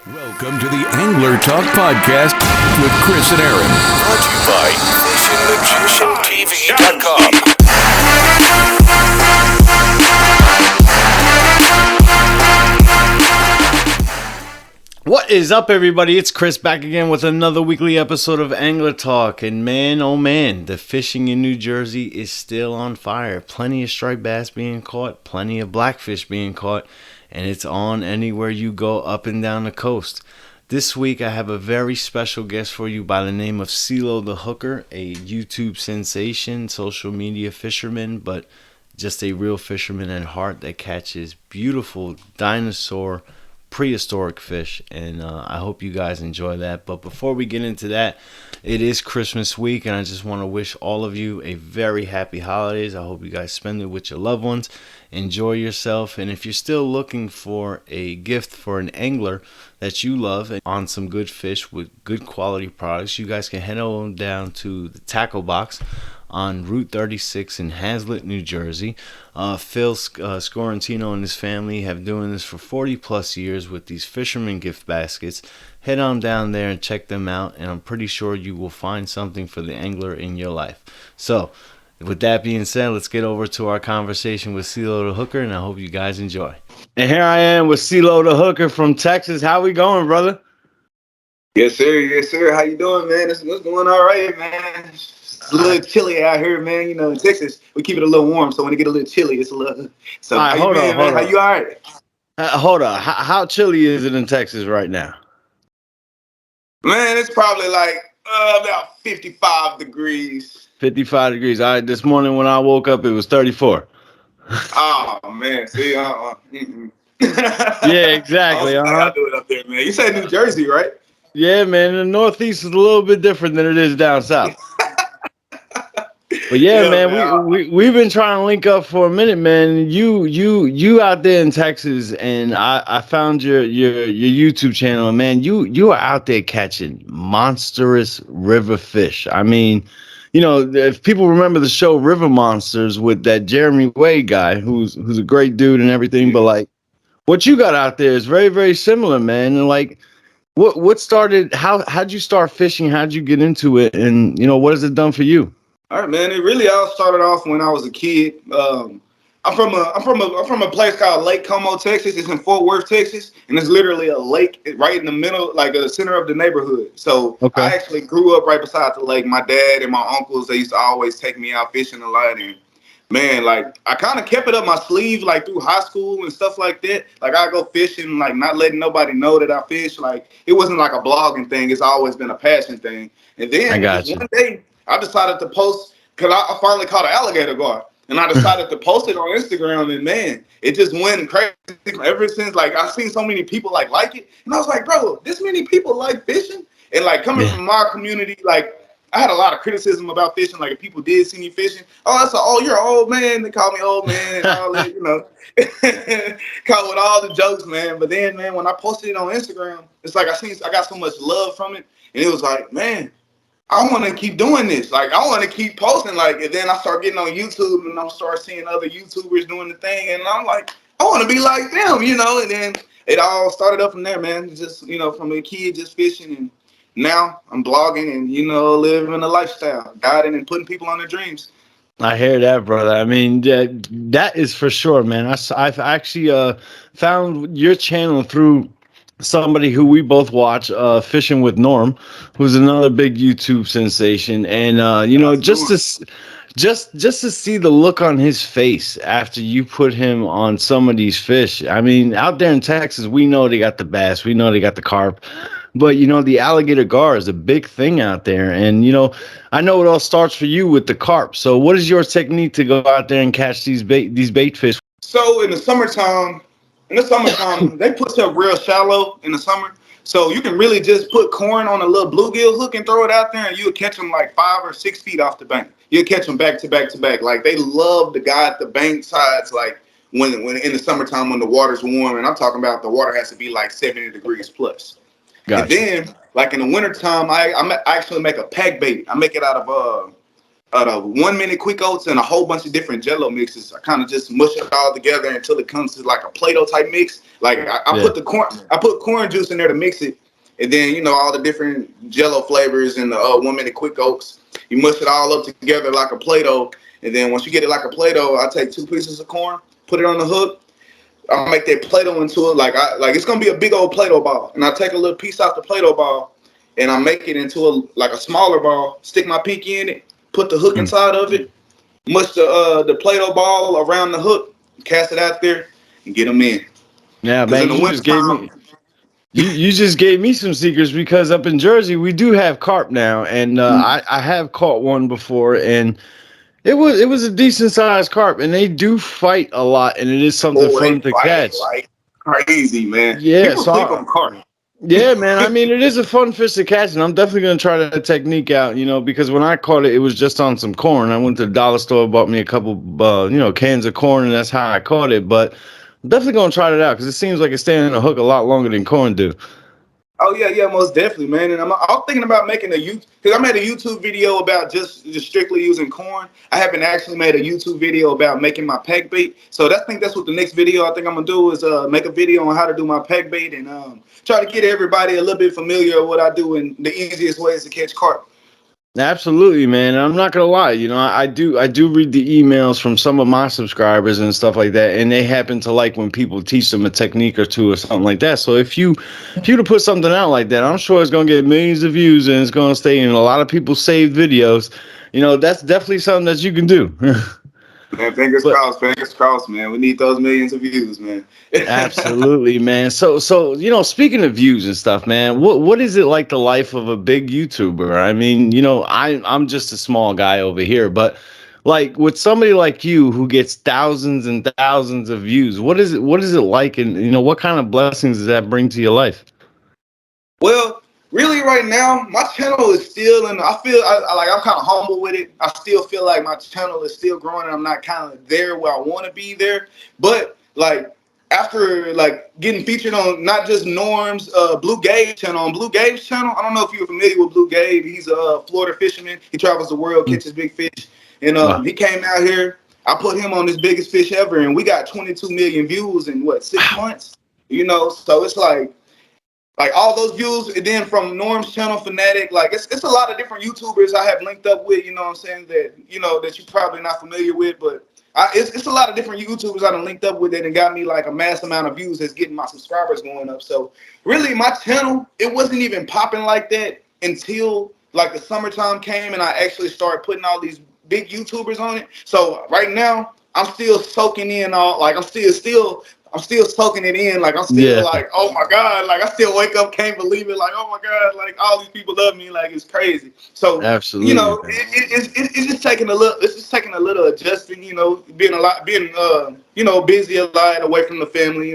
Welcome to the Angler Talk Podcast with Chris and Aaron. Brought to you by FishingMagicianTV.com. What is up, everybody? It's Chris back again with another weekly episode of Angler Talk. And man, oh man, the fishing in New Jersey is still on fire. Plenty of striped bass being caught, plenty of blackfish being caught, and it's on anywhere you go up and down the coast. This week I have a very special guest for you by the name of Ceelow the Hooker, a YouTube sensation, social media fisherman, but just a real fisherman at heart that catches beautiful dinosaur prehistoric fish, and I hope you guys enjoy that. But before we get into that, it is Christmas week, and I just want to wish all of you a very happy holidays. I hope you guys spend it with your loved ones, enjoy yourself, and if you're still looking for a gift for an angler that you love and on some good fish with good quality products, you guys can head on down to the Tackle Box on Route 36 in Hazlet, New Jersey. Phil Scorantino and his family have doing this for 40 plus years with these fisherman gift baskets. Head on down there and check them out, and I'm pretty sure you will find something for the angler in your life. So, with that being said, let's get over to our conversation with Ceelow the Hooker, and I hope you guys enjoy. And here I am with Ceelow the Hooker from Texas. How we going, brother? Yes, sir. Yes, sir. How you doing, man? It's going all right, man. It's a little chilly out here, man. You know, in Texas, we keep it a little warm, so when it get a little chilly, it's a little. So, all right, hold on. How you all right? Hold on. How chilly is it in Texas right now? Man, it's probably like about 55 degrees. 55 degrees. All right, this morning when I woke up, it was 34. Oh, man. See, Yeah, exactly. I'll do it up there, man. You said New Jersey, right? Yeah, man. The Northeast is a little bit different than it is down south. But yeah, man, we've been trying to link up for a minute, man. You out there in Texas, and I found your YouTube channel, and man, you are out there catching monstrous river fish. I mean, you know, if people remember the show River Monsters with that Jeremy Wade guy, who's a great dude and everything, but like what you got out there is very, very similar, man. And like what started, how'd you start fishing? How'd you get into it? And you know, what has it done for you? All right, man. It really all started off when I was a kid. I'm from a place called Lake Como, Texas. It's in Fort Worth, Texas, and it's literally a lake right in the middle, like the center of the neighborhood. So okay. I actually grew up right beside the lake. My dad and my uncles, they used to always take me out fishing a lot, and man, like I kind of kept it up my sleeve, like through high school and stuff like that. Like I go fishing, like not letting nobody know that I fish. Like it wasn't like a blogging thing. It's always been a passion thing. And then one day I decided to post because I finally caught an alligator gar, and I decided to post it on Instagram. And man, it just went crazy ever since. Like I've seen so many people like it, and I was like, bro, this many people like fishing, and like coming from my community, like. I had a lot of criticism about fishing. Like if people did see me fishing, you're an old man. They call me old man and all that, you know. Caught with all the jokes, man. But then, man, when I posted it on Instagram, it's like I got so much love from it, and it was like, man, I want to keep doing this. Like I want to keep posting. Like, and then I start getting on YouTube, and I start seeing other YouTubers doing the thing, and I'm like, I want to be like them, you know. And then it all started up from there, man. Just from a kid just fishing and. Now I'm blogging and, living a lifestyle, guiding and putting people on their dreams. I hear that, brother. I mean, that is for sure, man. I've actually found your channel through somebody who we both watch, Fishing with Norm, who's another big YouTube sensation. And, just to see the look on his face after you put him on some of these fish. I mean, out there in Texas, we know they got the bass. We know they got the carp. But, the alligator gar is a big thing out there. And, I know it all starts for you with the carp. So what is your technique to go out there and catch these bait fish? So in the summertime, they put stuff real shallow in the summer. So you can really just put corn on a little bluegill hook and throw it out there, and you'll catch them like 5 or 6 feet off the bank. You'll catch them back to back to back. Like they love to guide the bank sides, like when in the summertime when the water's warm. And I'm talking about the water has to be like 70 degrees plus. Gotcha. And then, like in the wintertime, I actually make a pack bait. I make it out of the 1 minute quick oats and a whole bunch of different Jello mixes. I kind of just mush it all together until it comes to like a Play-Doh type mix. Like I put the corn, I put corn juice in there to mix it, and then all the different Jello flavors and the 1 minute quick oats. You mush it all up together like a Play-Doh, and then once you get it like a Play-Doh, I take 2 pieces of corn, put it on the hook. I'll make that Play-Doh into it like it's gonna be a big old Play-Doh ball, and I take a little piece off the Play-Doh ball, and I make it into a smaller ball. Stick my pinky in it, put the hook inside of it, mush the Play-Doh ball around the hook, cast it out there, and get them in. Yeah, man, you just gave me some secrets because up in Jersey we do have carp now, and I have caught one before, and it was a decent sized carp, and they do fight a lot, and it is something fun to catch. Like crazy, man. Yeah, People sleep on carp. Yeah, man. I mean, it is a fun fish to catch, and I'm definitely gonna try that technique out. Because when I caught it, it was just on some corn. I went to the dollar store, bought me a couple, cans of corn, and that's how I caught it. But I'm definitely gonna try it out because it seems like it's staying in the hook a lot longer than corn do. Oh yeah, most definitely, man. And I'm thinking about making because I made a YouTube video about just strictly using corn. I haven't actually made a YouTube video about making my peg bait. So I think that's what the next video I think I'm gonna do is make a video on how to do my peg bait and try to get everybody a little bit familiar with what I do and the easiest ways to catch carp. Absolutely, man. I'm not gonna lie. I do read the emails from some of my subscribers and stuff like that, and they happen to like when people teach them a technique or two or something like that. So if you to put something out like that, I'm sure it's gonna get millions of views and it's gonna stay in a lot of people's saved videos. That's definitely something that you can do. Man, fingers crossed, man. We need those millions of views, man. Absolutely, man. So, speaking of views and stuff, man, what is it like the life of a big YouTuber? I mean, I'm just a small guy over here, but like with somebody like you who gets thousands and thousands of views, what is it like, and what kind of blessings does that bring to your life? Well, really, right now, my channel is still I'm kind of humble with it. I still feel like my channel is still growing, and I'm not kind of there where I want to be there. But after getting featured on not just Norm's Blue Gabe channel, on Blue Gabe's channel, I don't know if you're familiar with Blue Gabe. He's a Florida fisherman. He travels the world, catches big fish, and he came out here. I put him on his biggest fish ever, and we got 22 million views in 6 months. So it's like all those views, and then from Norm's channel, Fanatic, it's a lot of different YouTubers I have linked up with, what I'm saying, that that you're probably not familiar with, but it's a lot of different YouTubers I done linked up with that and got me a mass amount of views that's getting my subscribers going up. So really my channel, it wasn't even popping like that until the summertime came and I actually started putting all these big YouTubers on it. So right now I'm still soaking in all, I'm still soaking it in. I'm still oh my God, I still wake up, can't believe it. Oh my God, all these people love me. It's crazy. So absolutely, it's just taking a little adjusting, being busy a lot away from the family,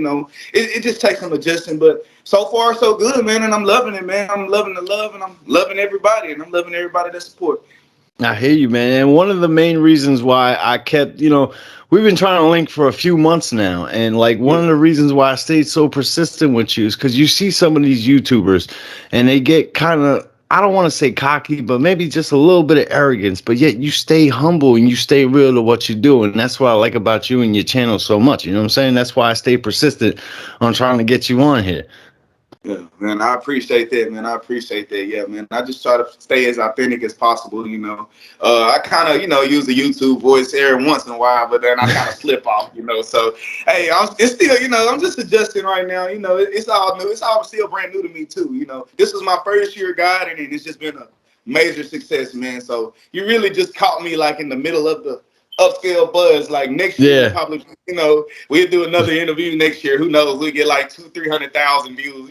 it just takes some adjusting, but so far so good, man. And I'm loving it, man. I'm loving the love, and I'm loving everybody, and I'm loving everybody that support. I hear you, man. And one of the main reasons why I kept, we've been trying to link for a few months now. And one of the reasons why I stayed so persistent with you is because you see some of these YouTubers and they get kind of, I don't want to say cocky, but maybe just a little bit of arrogance, but yet you stay humble and you stay real to what you do. And that's what I like about you and your channel so much. You know what I'm saying? That's why I stay persistent on trying to get you on here. Yeah, man, I appreciate that, man. I appreciate that. Yeah, man. I just try to stay as authentic as possible, I kind of, use the YouTube voice every once in a while, but then I kind of slip off, So, hey, it's still, I'm just adjusting right now. It's all new. It's all still brand new to me, too. This was my first year guiding, and it's just been a major success, man. So you really just caught me in the middle of the upscale buzz. Next year, probably, we'll do another interview next year. Who knows? We get 200,000-300,000 views.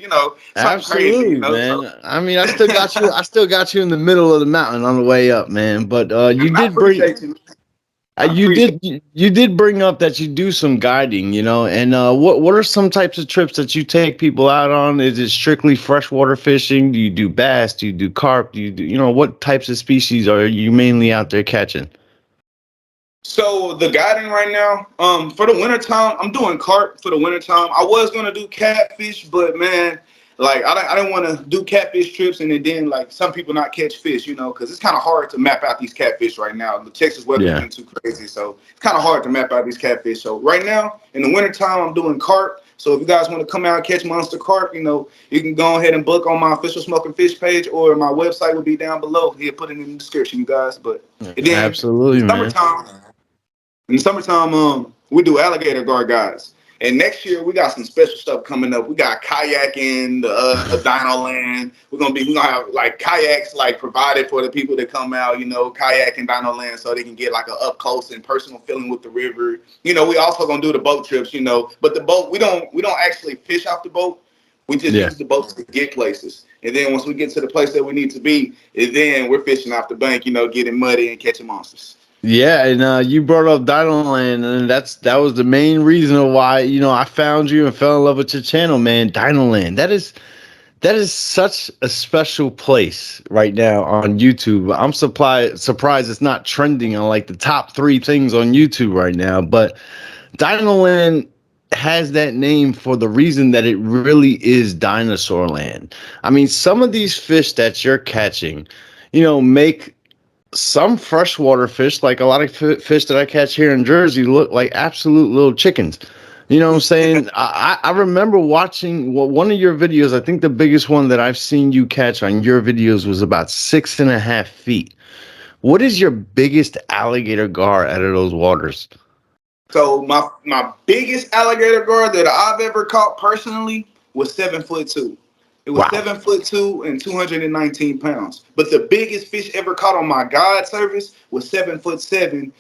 Absolutely, crazy, man. So, I mean, I still got you. I still got you in the middle of the mountain on the way up, man. But you did bring. You did bring up that you do some guiding, and what are some types of trips that you take people out on? Is it strictly freshwater fishing? Do you do bass? Do you do carp? Do you do what types of species are you mainly out there catching? So the guiding right now, for the wintertime, I'm doing carp for the wintertime. I was gonna do catfish, but man, like I didn't want to do catfish trips and then like some people not catch fish, you know, because it's kind of hard to map out these catfish right now. The Texas weather's been too crazy, so it's kind of hard to map out these catfish. So right now in the wintertime, I'm doing carp. So if you guys want to come out and catch monster carp, you know, you can go ahead and book on my official Smoking Fish page, or my website will be down below. He'll put it in the description, you guys. But and then Absolutely, man. In the summertime, we do alligator gar guides. And next year we got some special stuff coming up. We got kayaking, Dino Land. We're gonna have like kayaks like provided for the people that come out, you know, kayaking Dino Land, so they can get like an up close and personal feeling with the river. You know, we also gonna do the boat trips, you know, but the boat we don't actually fish off the boat. We just use the boat to get places. And then once we get to the place that we need to be, and then we're fishing off the bank, you know, getting muddy and catching monsters. Yeah, and you brought up Dino Land, and that was the main reason why, you know, I found you and fell in love with your channel, man. Dino Land. That is such a special place right now on YouTube. I'm surprised it's not trending on like the top 3 things on YouTube right now. But Dino Land has that name for the reason that it really is dinosaur land. I mean, some of these fish that you're catching, you know, make some freshwater fish, like a lot of fish that I catch here in Jersey, look like absolute little chickens. You know what I'm saying? I remember watching one of your videos. I think the biggest one that I've seen you catch on your videos was about 6.5 feet. What is your biggest alligator gar out of those waters? So my biggest alligator gar that I've ever caught personally was 7'2". It was 7'2" and 219 pounds. But the biggest fish ever caught on my guide service was 7'7",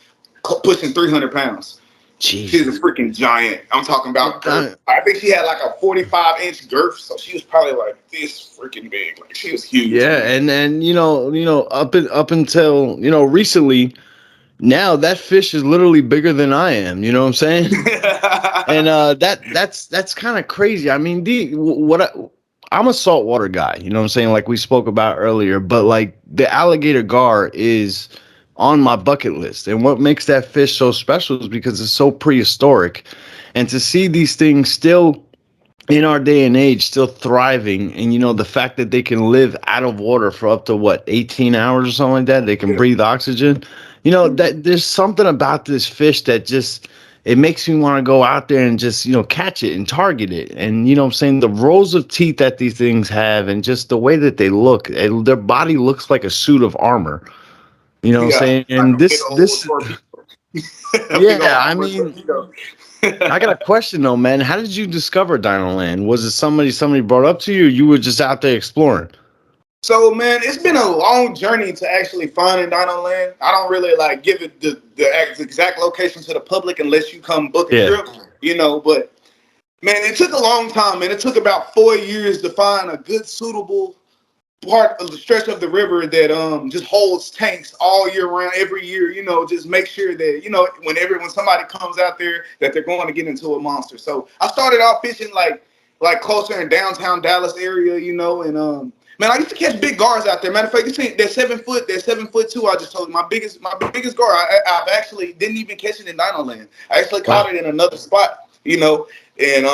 pushing 300 pounds. Jeez. She's a freaking giant. I'm talking about I think she had like a 45-inch girth, so she was probably like this freaking big. Like she was huge. Yeah, and you know, up until, you know, recently, now that fish is literally bigger than I am. You know what I'm saying? And that's kind of crazy. I mean, I'm a saltwater guy, you know what I'm saying? Like we spoke about earlier, but like the alligator gar is on my bucket list. And what makes that fish so special is because it's so prehistoric. And to see these things still in our day and age, still thriving, and you know, the fact that they can live out of water for up to what, 18 hours or something like that, they can breathe oxygen. You know, that there's something about this fish that just, it makes me want to go out there and just, you know, catch it and target it. And, you know what I'm saying, the rows of teeth that these things have and just the way that they look, their body looks like a suit of armor. You know what I'm saying? And this yeah, I mean, I got a question though, man. How did you discover Dino Land? Was it somebody brought up to you, or you were just out there exploring? So, man, it's been a long journey to actually finding Dino Land. I don't really like give it the exact location to the public unless you come book a trip, you know. But man, it took a long time, man. It took about 4 years to find a good, suitable part of the stretch of the river that just holds tanks all year round, every year. You know, just make sure that, you know, when somebody comes out there, that they're going to get into a monster. So I started off fishing like closer in downtown Dallas area, you know, and man, I used to catch big gars out there. Matter of fact, you see that 7 foot, that 7'2", I just told you, my biggest gar. I've actually didn't even catch it in Dino Land. I actually caught it in another spot, you know. And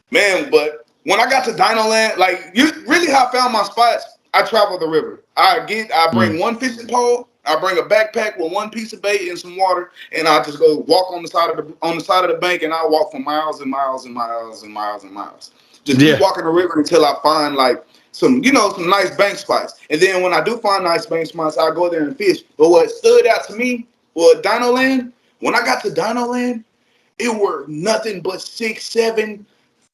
man, but when I got to Dino Land, like really how I found my spots, I travel the river. I bring one fishing pole, I bring a backpack with one piece of bait and some water, and I just go walk on the side of the bank, and I walk for miles and miles and miles and miles and miles. Just keep walking the river until I find like some nice bank spots. And then when I do find nice bank spots, I go there and fish. But what stood out to me was Dino Land. When I got to Dino Land, it were nothing but 6, 7,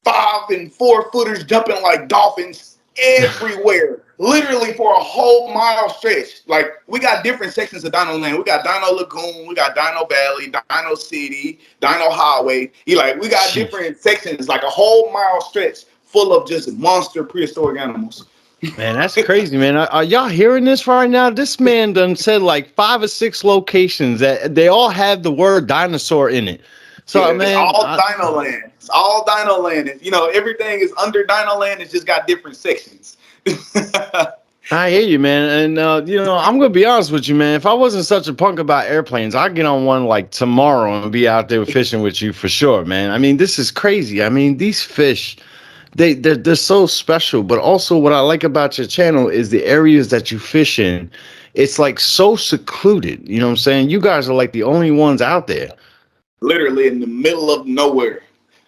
5, and 4 footers jumping like dolphins everywhere. Literally for a whole mile stretch. Like, we got different sections of Dino Land. We got Dino Lagoon, we got Dino Valley, Dino City, Dino Highway. We got different sections, like a whole mile stretch full of just monster prehistoric animals. Man, that's crazy, man. Are y'all hearing this right now? This man done said like 5 or 6 locations that they all have the word dinosaur in it. So, yeah, man, it's all Dino Land. It's all Dino Land. You know, everything is under Dino Land. It's just got different sections. I hear you, man. And, you know, I'm going to be honest with you, man. If I wasn't such a punk about airplanes, I'd get on one like tomorrow and be out there fishing with you for sure, man. I mean, this is crazy. I mean, these fish, they're so special. But also, what I like about your channel is the areas that you fish in. It's like so secluded. You know what I'm saying? You guys are like the only ones out there. Literally in the middle of nowhere.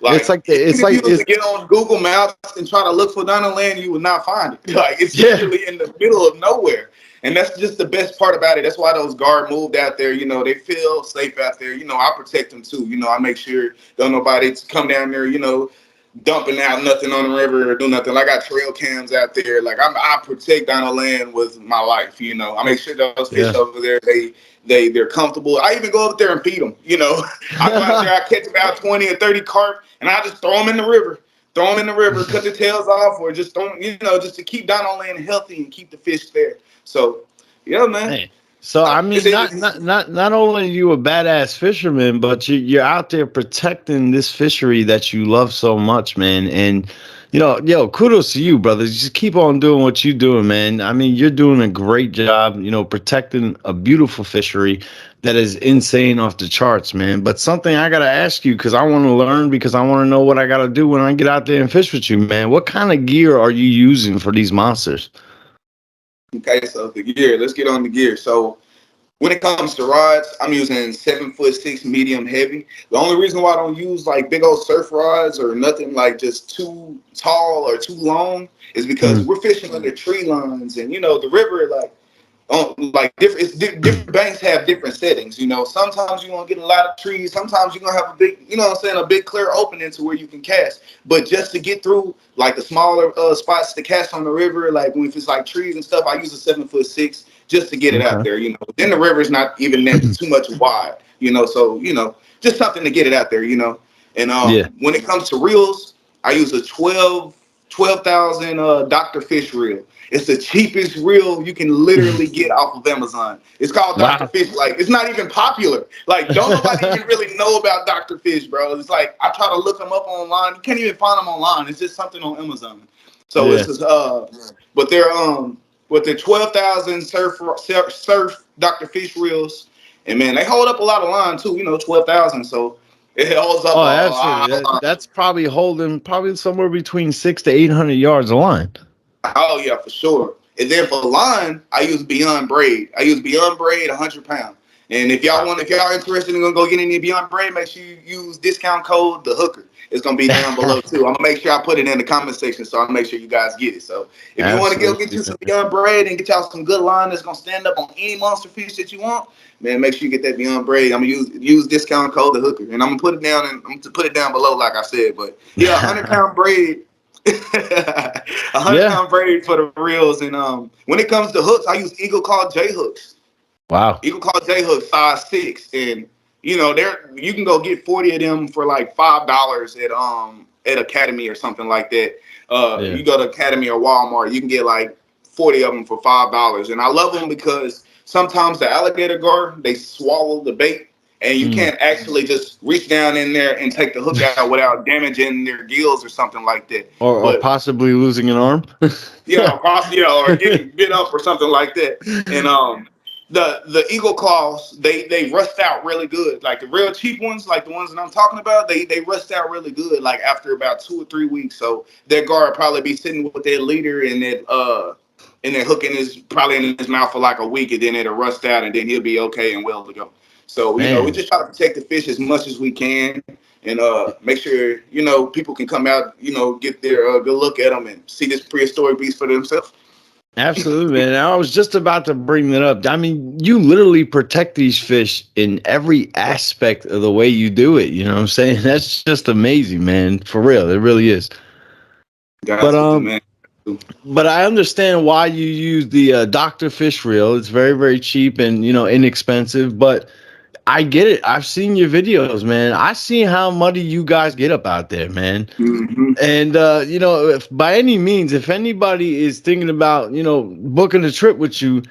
It's Like like even it's if you like was to it's get on Google Maps and try to look for Donna Land, you would not find it. Like it's yeah. literally in the middle of nowhere. And that's just the best part about it. That's why those guard moved out there. You know, they feel safe out there. You know, I protect them too. You know, I make sure don't nobody come down there, you know, dumping out nothing on the river or do nothing. I got trail cams out there. Like I protect Donna Land with my life. You know, I make sure those fish Yeah. over there they're comfortable. I even go up there and feed them. You know, I go out there, I catch about 20 or 30 carp, and I just throw them in the river. Throw them in the river, cut the tails off, or just throw them, you know, just to keep Donna Land healthy and keep the fish there. So, yeah, man. Hey, so I It's, mean, it's, not only are you a badass fisherman, but you're out there protecting this fishery that you love so much, man. And yo, kudos to you, brothers. Just keep on doing what you're doing, man. I mean, you're doing a great job, protecting a beautiful fishery that is insane off the charts, man. But something I gotta ask you because I want to learn because I want to know what I gotta do when I get out there and fish with you, man. What kind of gear are you using for these monsters? okay, so the gear. Let's get on the gear. So, when it comes to rods, I'm using 7'6" medium heavy. The only reason why I don't use like big old surf rods or nothing like just too tall or too long is because Mm, we're fishing under tree lines, and you know the river like different banks have different settings. You know, sometimes you're gonna get a lot of trees. Sometimes you're gonna have a big, you know what I'm saying, a big clear opening to where you can cast. But just to get through like the smaller spots to cast on the river, like when it's like trees and stuff, I use a 7'6" just to get it out okay. there. You know, then the river's not even that too much wide. You know, so you know, just something to get it out there. You know, and Yeah. when it comes to reels, I use a 12,000 Dr. Fish reel. It's the cheapest reel you can literally get off of Amazon. It's called Dr. Wow. Fish. Like, it's not even popular. Like, don't nobody even really know about Dr. Fish, bro. It's like I try to look them up online. You can't even find them online. It's just something on Amazon. So Yeah. it's just but they're 12,000 surf Dr. Fish reels, and man, they hold up a lot of line too. You know, 12,000. So it holds up Oh, a absolutely. lot of line. That's probably holding probably somewhere between 600 to 800 yards of line. Oh yeah, for sure. And then for line, I use Beyond Braid. I use Beyond Braid 100 pound. And if y'all interested in gonna go get any Beyond Braid, make sure you use discount code the hooker. It's gonna be down below too. I'm gonna make sure I put it in the comment section so I'll make sure you guys get it. So if you want to go get Absolutely, you some man. Beyond Braid and get y'all some good line that's gonna stand up on any monster fish that you want, man, make sure you get that Beyond Braid. I'm gonna use discount code the hooker, and I'm gonna put it down and I'm gonna put it down below like I said. But yeah, 100 pound braid. 100 Yeah. pound braid for the reels, and when it comes to hooks, I use Eagle Claw J hooks. Wow. Eagle Claw J hooks size 6, and you know there you can go get 40 of them for like $5 at Academy or something like that. Yeah. You go to Academy or Walmart, you can get like 40 of them for $5, and I love them because sometimes the alligator gar they swallow the bait, and you Mm. can't actually just reach down in there and take the hook out without damaging their gills or something like that. Or But possibly losing an arm. yeah, possibly, yeah, or getting bit up or something like that. And the Eagle Claws, they rust out really good. Like the real cheap ones, like the ones that I'm talking about, they rust out really good. Like after about 2 or 3 weeks. So that guard probably be sitting with that leader and that hook in his probably in his mouth for like a week, and then it'll rust out, and then he'll be okay and well to go. So you know, we Man, just try to protect the fish as much as we can, and make sure you know people can come out, you know, get their good look at them and see this prehistoric beast for themselves. absolutely, man. I was just about to bring that up. I mean, you literally protect these fish in every aspect of the way you do it. You know what I'm saying? That's just amazing, man. For real, it really is. But Got to, man. but I understand why you use the Dr. Fish reel. It's very, very cheap and inexpensive. But I get it. I've seen your videos, man. I see how muddy you guys get up out there, man. Mm-hmm. And if by any means, if anybody is thinking about, booking a trip with you,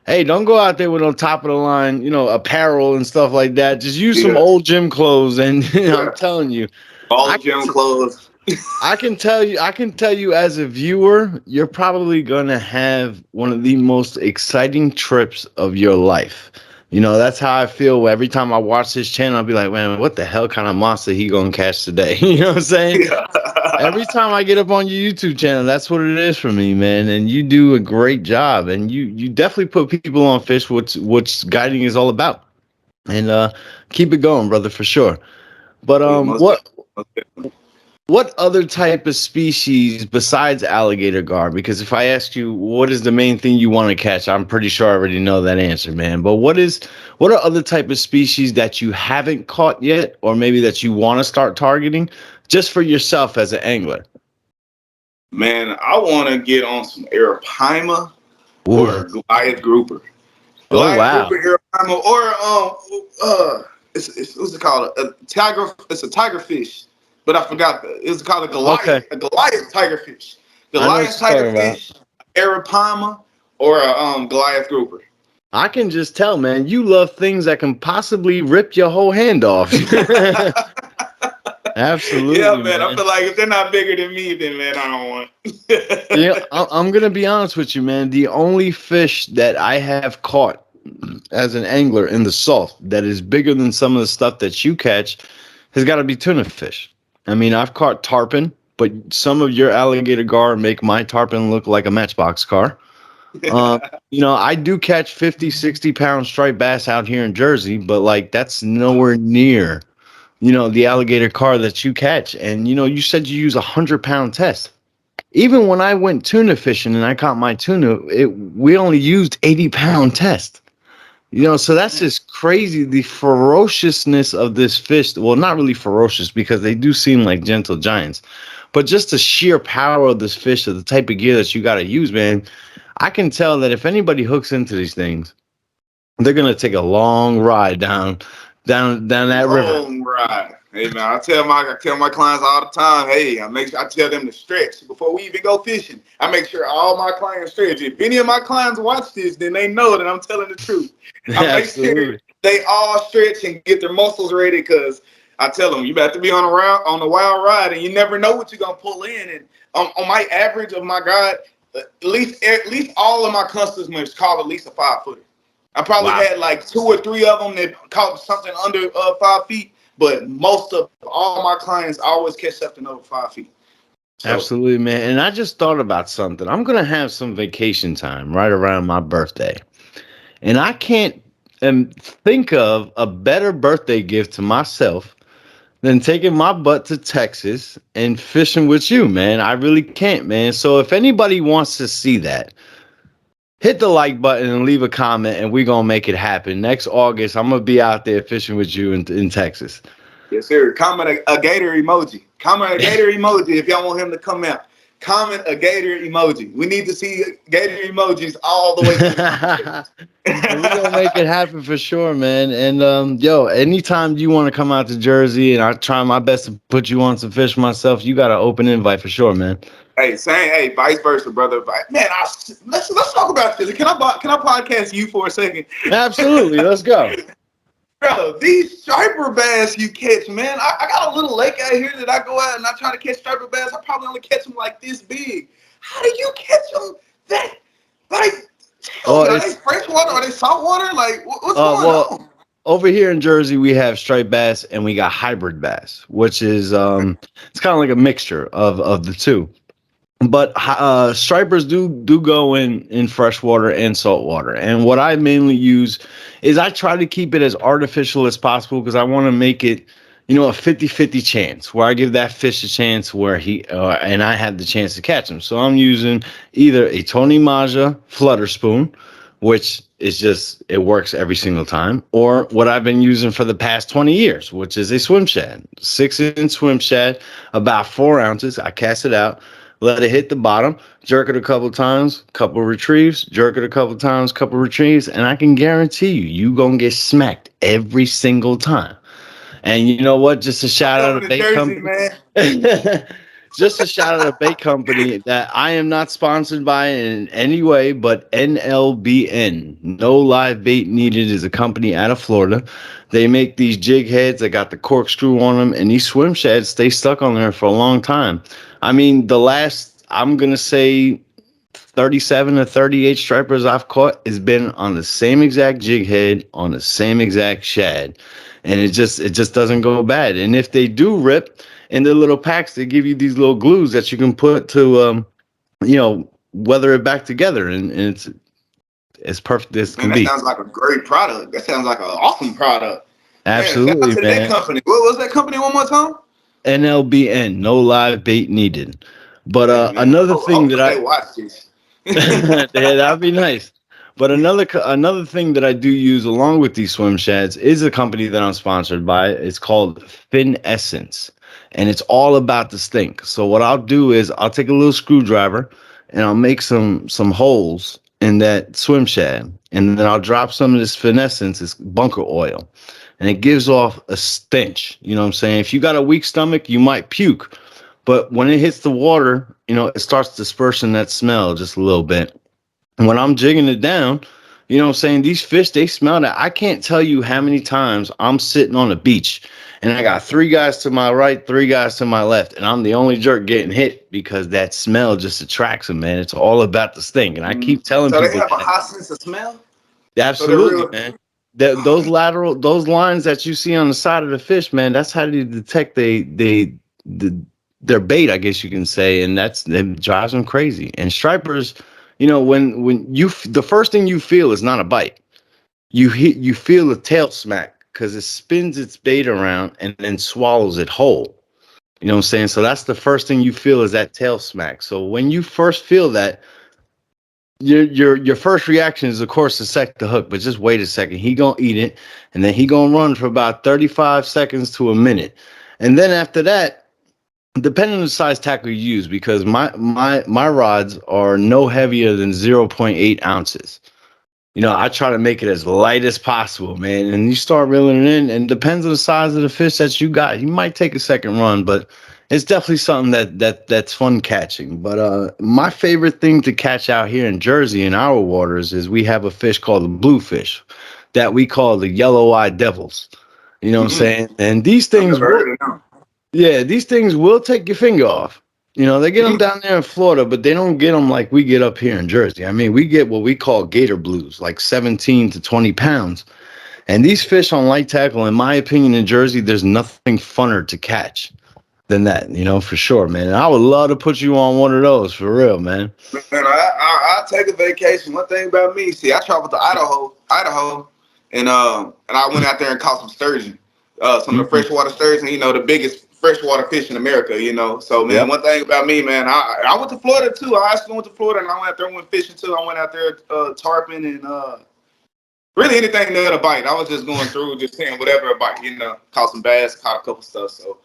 hey, don't go out there with no top of the line, apparel and stuff like that. Just use some Yeah. old gym clothes, and I'm Yeah. telling you, All I the can gym clothes. I can tell you as a viewer, you're probably gonna have one of the most exciting trips of your life. That's how I feel every time I watch his channel. I'll be like, man, what the hell kind of monster he gonna catch today? You know what I'm saying? Yeah. Every time I get up on your YouTube channel, that's what it is for me, man. And you do a great job, and you definitely put people on fish. What's guiding is all about, and keep it going, brother, for sure. But Yeah, most definitely. what other type of species besides alligator gar? Because if I ask you what is the main thing you want to catch, I'm pretty sure I already know that answer, man. But what are other type of species that you haven't caught yet, or maybe that you want to start targeting, just for yourself as an angler? Man, I want to get on some Arapaima Ooh. or Goliath grouper. Oh Goliath wow. grouper, Arapaima, or it's what's it called? A tiger. It's a tiger fish, but I forgot. It's called a Okay. Goliath. A Goliath tiger fish. I know what Goliath you're tiger talking about. fish, Arapaima, or a Goliath grouper. I can just tell, man, you love things that can possibly rip your whole hand off. Yeah, Absolutely, man. I man. feel like if they're not bigger than me, then man, I don't Yeah, want. I'm gonna be honest with you, man. The only fish that I have caught as an angler in the salt that is bigger than some of the stuff that you catch has got to be tuna fish. I mean, I've caught tarpon, but some of your alligator gar make my tarpon look like a matchbox car. Um, I do catch 50, 60 pound striped bass out here in Jersey, but like that's nowhere near, the alligator car that you catch. And you said you use 100-pound test. Even when I went tuna fishing and I caught my tuna, we only used 80-pound test. So that's just crazy. The ferociousness of this fish. Well, not really ferocious because they do seem like gentle giants, but just the sheer power of this fish, of the type of gear that you got to use, man. I can tell that if anybody hooks into these things, they're gonna take a long ride down that river. Long ride. Hey man, I tell my clients all the time. Hey, I tell them to stretch before we even go fishing. I make sure all my clients stretch. If any of my clients watch this, then they know that I'm telling the truth. I make sure Absolutely. they all stretch and get their muscles ready because I tell them you got to be on a wild ride, and you never know what you're gonna pull in. And on my average of my guide, at least all of my customers caught at least a 5 footer. I probably Wow. had like 2 or 3 of them that caught something under 5 feet, but most of all my clients always catch something over 5 feet. So Absolutely, man. And I just thought about something. I'm gonna have some vacation time right around my birthday, and I can't think of a better birthday gift to myself than taking my butt to Texas and fishing with you, man. I really can't, man. So if anybody wants to see that, hit the like button and leave a comment, and we're gonna make it happen. Next August, I'm gonna be out there fishing with you in Texas. yes, sir. Comment a gator emoji. Comment a gator emoji if y'all want him to come out. Comment a gator emoji. We need to see gator emojis all the way to the And we're gonna make top. it happen for sure, man. And yo, anytime you want to come out to Jersey, and I try my best to put you on some fish myself, you got an open invite for sure, man. Hey, same. Hey, vice versa, brother. Man, let's talk about this. Can I podcast you for a second? Absolutely, let's go. Bro, these striper bass you catch, man. I got a little lake out here that I go out and I try to catch striper bass. I probably only catch them like this big. How do you catch them that? Like, tell Well, me, are they it's freshwater? Are they saltwater? Like, what's going well, on? over here in Jersey, we have striped bass and we got hybrid bass, which is it's kind of like a mixture of the two. But stripers do go in freshwater and saltwater. And what I mainly use is I try to keep it as artificial as possible because I want to make it, a 50-50 chance where I give that fish a chance where he and I have the chance to catch him. So I'm using either a Tony Maja flutter spoon, which is just it works every single time, or what I've been using for the past 20 years, which is a swim shad, 6-inch swim shad, about 4 ounces. I cast it out, let it hit the bottom, jerk it a couple times, couple retrieves, jerk it a couple times, couple retrieves, and I can guarantee you gonna get smacked every single time. And you know what? Just a I'm shout out coming to to bait Jersey, company. man. Just a shout out to bait company that I am not sponsored by in any way, but NLBN, No Live Bait Needed, is a company out of Florida. They make these jig heads that got the corkscrew on them, and these swim sheds stay stuck on there for a long time. I mean, the last, I'm going to say, 37 or 38 stripers I've caught has been on the same exact jig head on the same exact shad, and it just doesn't go bad. And if they do rip, in the little packs, they give you these little glues that you can put to, weather it back together, and it's as perfect as Man, can that be. sounds like a great product. That sounds like an awesome product. Man, shout out Absolutely, to that man. company. What was that company one more time? NLBN, no live bait needed. But Hey, man. another thing that Hopefully I they watch this. yeah, that'd be nice. But another thing that I do use along with these swim shads is a company that I'm sponsored by. It's called Fin Essence, and it's all about the stink. So what I'll do is I'll take a little screwdriver and I'll make some holes in that swim shad, and then I'll drop some of this Fin Essence, this bunker oil, and it gives off a stench. You know what I'm saying? If you got a weak stomach, you might puke, but when it hits the water, it starts dispersing that smell just a little bit. And when I'm jigging it down, you know what I'm saying? These fish, they smell that. I can't tell you how many times I'm sitting on a beach and I got three guys to my right, three guys to my left, and I'm the only jerk getting hit because that smell just attracts them, man. It's all about the stink. And I keep telling So they people have a that. high sense of smell. So they're Absolutely, real. man. Those lines that you see on the side of the fish, man, that's how they detect their bait, I guess you can say, and that drives them crazy. And stripers, when the first thing you feel is not a bite, you feel a tail smack because it spins its bait around and then swallows it whole. You know what I'm saying? So that's the first thing you feel is that tail smack. So when you first feel that, your first reaction is of course to set the hook, but just wait a second. He gonna eat it, and then he gonna run for about 35 seconds to a minute, and then after that, depending on the size tackle you use, because my rods are no heavier than 0.8 ounces. I try to make it as light as possible, man. And you start reeling it in, and depends on the size of the fish that you got. You might take a second run, but it's definitely something that's fun catching. But my favorite thing to catch out here in Jersey in our waters is we have a fish called the bluefish that we call the yellow-eyed devils. You know what I'm saying? And these I've things never will, heard of them. yeah, these things will take your finger off. They get them down there in Florida, but they don't get them like we get up here in Jersey. I mean, we get what we call gator blues, like 17 to 20 pounds. And these fish on light tackle, in my opinion, in Jersey, there's nothing funner to catch than that, for sure, man. And I would love to put you on one of those for real, man. Man, I take a vacation. One thing about me, see, I traveled to Idaho, and I went out there and caught some sturgeon, some of the Mhm. freshwater sturgeon. The biggest freshwater fish in America. So man, Yep. one thing about me, man, I went to Florida too. I actually went to Florida, and I went out there and went fishing too. I went out there tarping and really anything that a bite. I was just going through, just saying whatever a bite. Caught some bass, caught a couple stuff. So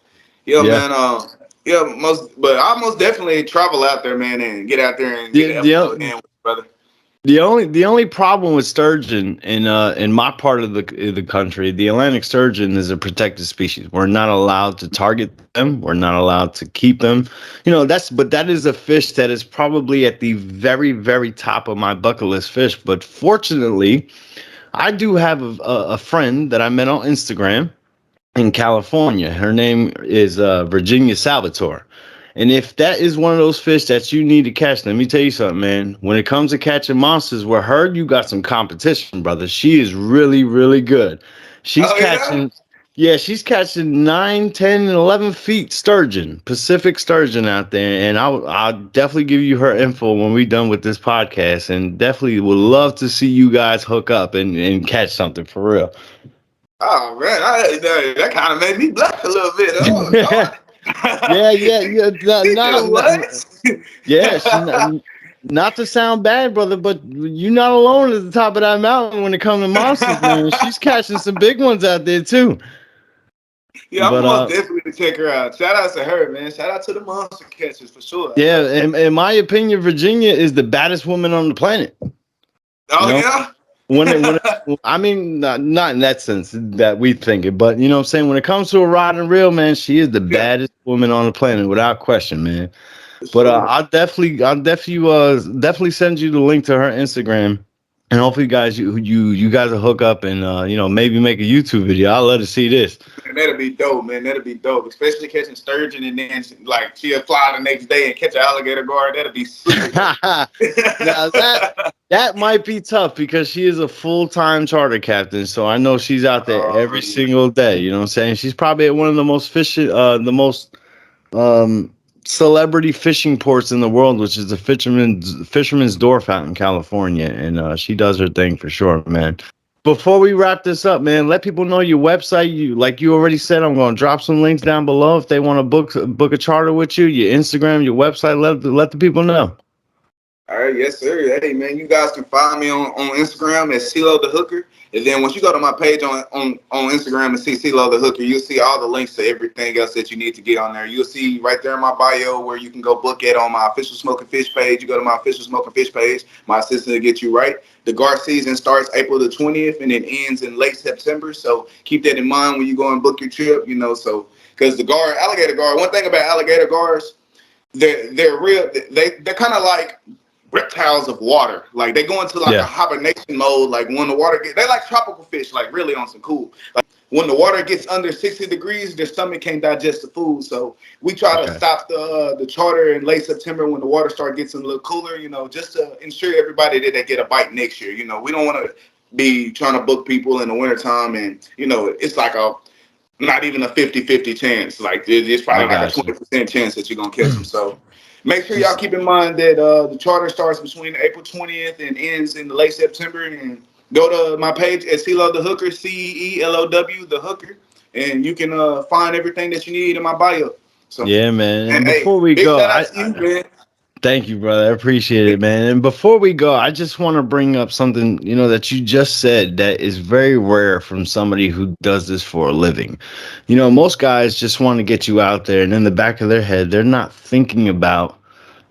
yeah, Yeah. man. Yeah, but I most definitely travel out there, man, and get out there and get The, an episode in the, with you, brother. the only problem with sturgeon in my part of the country, the Atlantic sturgeon is a protected species. We're not allowed to target them. We're not allowed to keep them. But that is a fish that is probably at the very, very top of my bucket list fish. But fortunately, I do have a friend that I met on Instagram in California. Her name is Virginia Salvatore. And if that is one of those fish that you need to catch, let me tell you something, man. When it comes to catching monsters, with her, you got some competition, brother. She is really, really good. She's Oh yeah. catching, yeah, she's catching 9, 10, and 11 feet sturgeon, Pacific sturgeon out there. And I'll definitely give you her info when we're done with this podcast. And definitely would love to see you guys hook up and catch something for real. Oh man, that kind of made me blush a little bit. Oh Lord. Yeah. Nigga, what? Yeah, not to sound bad, brother, but you're not alone at the top of that mountain when it comes to monsters, man. She's catching some big ones out there too. Yeah, I'm But most definitely to check her out. Shout out to her, man. Shout out to the monster catchers for sure. I yeah, love it. in my opinion, Virginia is the baddest woman on the planet. You Oh know, yeah. I mean, not in that sense that we think it, but you know what I'm saying? When it comes to a rod and reel, man, she is the Yeah, baddest woman on the planet without question, man. for But sure. I'll definitely send you the link to her Instagram, and hopefully, guys, you guys will hook up and maybe make a YouTube video. I'd love to see this. Man, that'd be dope, man. That'd be dope. Especially catching sturgeon and then like she'll fly the next day and catch an alligator guard. That'd be super dope. Now that might be tough because she is a full-time charter captain, so I know she's out there Oh every yeah. single day. You know what I'm saying? She's probably at one of the most fishing, the most celebrity fishing ports in the world, which is the Fisherman's Wharf out in California, and she does her thing for sure, man. Before we wrap this up, man, let people know your website. You, like you already said, I'm going to drop some links down below if they want to book a charter with you. Your Instagram, your website. Let the people know. All right, yes, sir. Hey, man, you guys can find me on Instagram at Ceelow the Hooker. And then once you go to my page on Instagram and see Ceelow the Hooker, you'll see all the links to everything else that you need to get on there. You'll see right there in my bio where you can go book it on my official Smoking Fish page. You go to my official Smoking Fish page. My assistant will get you right. The GAR season starts April the 20th and it ends in late September. So keep that in mind when you go and book your trip, so because the GAR, alligator GAR, one thing about alligator GARs, they're real. They're kind of like reptiles of water. Like they go into like a hibernation mode. Like when the water they're like tropical fish, like really on some cool. Like when the water gets under 60 degrees, their stomach can't digest the food. So we try to stop the charter in late September when the water starts getting a little cooler, just to ensure everybody that they get a bite next year. We don't want to be trying to book people in the wintertime and, it's like not even a 50-50 chance. Like it's probably like a 20% chance that you're going to catch them. So make sure y'all keep in mind that the charter starts between April 20th and ends in the late September. And go to my page at Ceelow the Hooker, CEELOW the Hooker, and you can find everything that you need in my bio. So yeah, man. And before we go, thank you, brother. I appreciate it, man. And before we go, I just want to bring up something, that you just said that is very rare from somebody who does this for a living. Most guys just want to get you out there, and in the back of their head, they're not thinking about,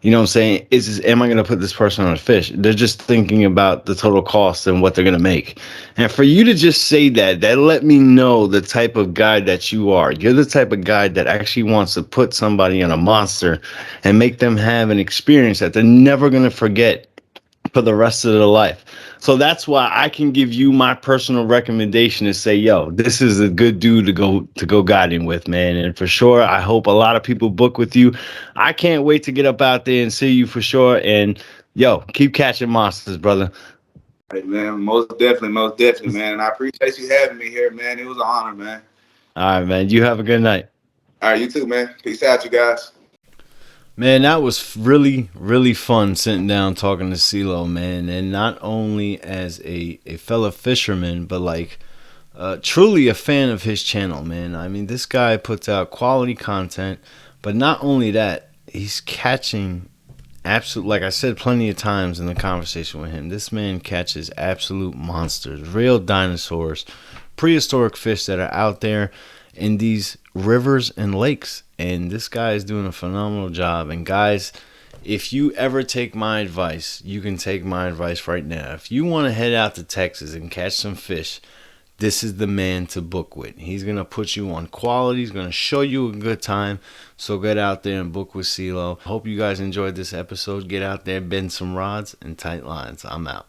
what I'm saying, am I going to put this person on a fish? They're just thinking about the total cost and what they're going to make. And for you to just say that let me know the type of guy that you are. You're the type of guy that actually wants to put somebody on a monster and make them have an experience that they're never going to forget for the rest of their life. So that's why I can give you my personal recommendation to say, yo, this is a good dude to go guiding with, man. And for sure, I hope a lot of people book with you. I can't wait to get up out there and see you for sure. And yo, keep catching monsters, brother. Hey, man, most definitely, man. And I appreciate you having me here, man. It was an honor, man. All right, man. You have a good night. All right, you too, man. Peace out, you guys. Man, that was really, really fun sitting down talking to Ceelow, man. And not only as a fellow fisherman, but like truly a fan of his channel, man. I mean, this guy puts out quality content, but not only that, he's catching absolute, like I said plenty of times in the conversation with him, this man catches absolute monsters, real dinosaurs, prehistoric fish that are out there in these rivers and lakes. And this guy is doing a phenomenal job. And guys, if you ever take my advice, you can take my advice right now. If you want to head out to Texas and catch some fish, this is the man to book with. He's going to put you on quality. He's going to show you a good time. So get out there and book with Ceelow. Hope you guys enjoyed this episode. Get out there, bend some rods and tight lines. I'm out.